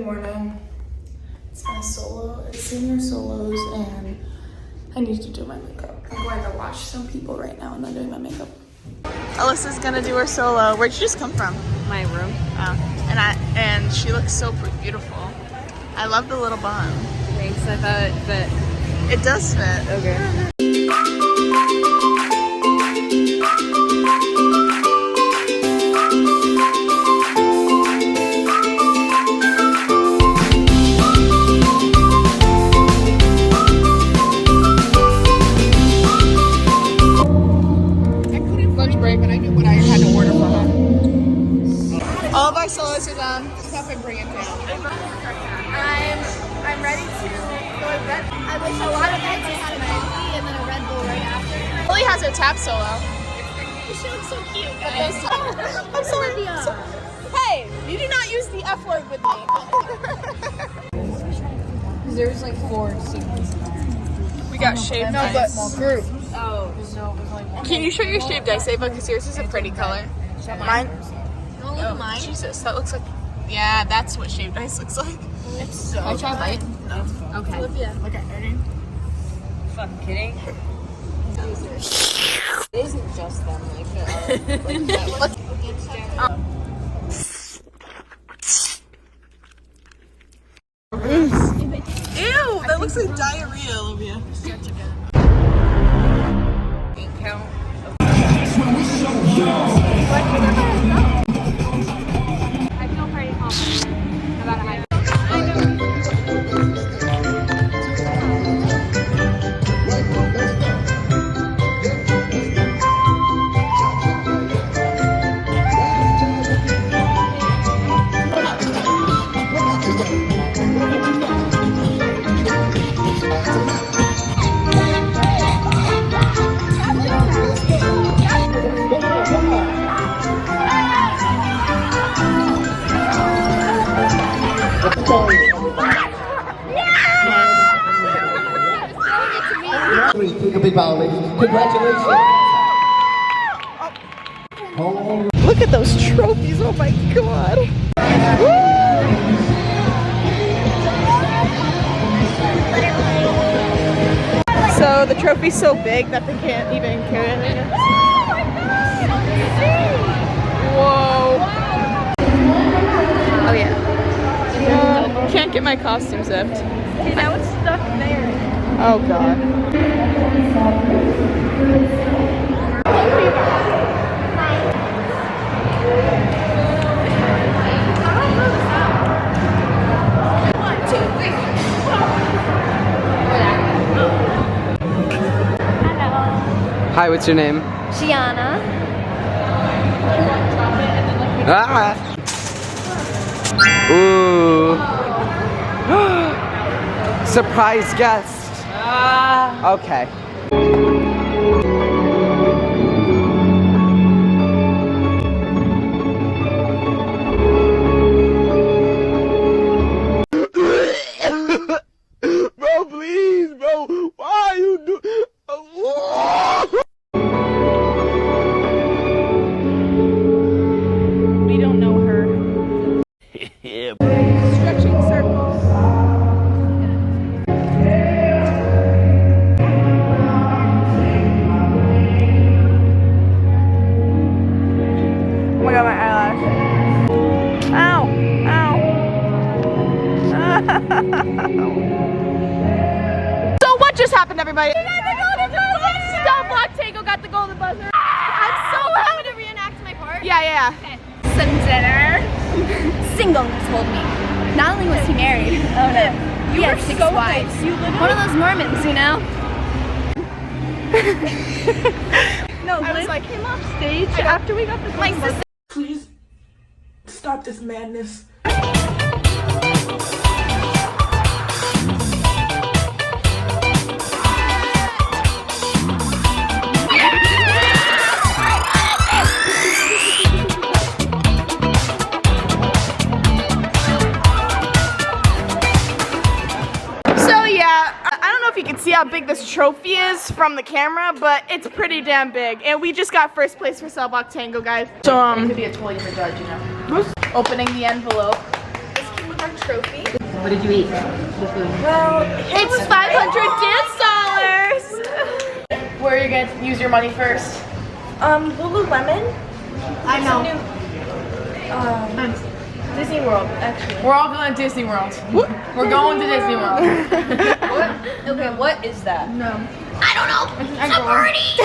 morning. It's my solo, it's senior solos, and I need to do my makeup. I'm going to watch some people right now and then doing my makeup. Alyssa's gonna do her solo. Where'd you just come from? My room. Oh, and she looks so beautiful. I love the little bun. Thanks, I thought it fit. It does fit. Okay. But I knew what I had to order for her. All of our solos are done. Stop and bring it down. I'm ready to go to bed. I wish a lot of it just had a coffee and then a Red Bull right after. Lily has her tap solo. She looks so cute, guys. I'm sorry. Hey, you do not use the F word with me. There's like 4 sequins in there. We got shaved ice. group. Oh, no, it was like one. Can you show your shaved ice, Ava? Because yours is a pretty color. Mine? No, look at mine. Jesus, that looks like... Yeah, that's what shaved ice looks like. It's so Can I try a bite? No. Okay. Olivia. Okay, ready? Fucking kidding? It isn't just them, like that. Ew, that looks like diarrhea, Olivia. Count. I feel pretty confident about a high. Take a big bow, ladies. Congratulations. Oh. Look at those trophies, oh my god. So the trophy's so big that they can't even carry it. Whoa. Oh yeah. Can't get my costume zipped. See, now it's stuck there. Oh god. Hi, what's your name? Gianna. Ah! Ooh. Surprise guest. Okay. Bro, please, bro. Why are you do? We don't know her. Stretching circles. Oh my god, my eyelash. Ow! Ow! So what just happened, everybody? We got the golden buzzer! Stop Block Tango got the golden buzzer. I'm so happy to reenact my part. Yeah. Okay. Some dinner. Single told me. Not only was he married, he had 6 wives. One of those Mormons, you know? No, I was like, came off stage after we got the My sister. Please stop this madness. I don't know if you can see how big this trophy is from the camera, but it's pretty damn big. And we just got first place for Cell Block Tango, guys. So, It could be a toy for judge, you know. opening the envelope. one trophy. What did you eat? It's $500 dance. Where are you gonna use your money first? Lululemon. I know. Disney World, actually. We're all going to Disney World. We're going to Disney World. Okay, what is that? I don't know. It's a party.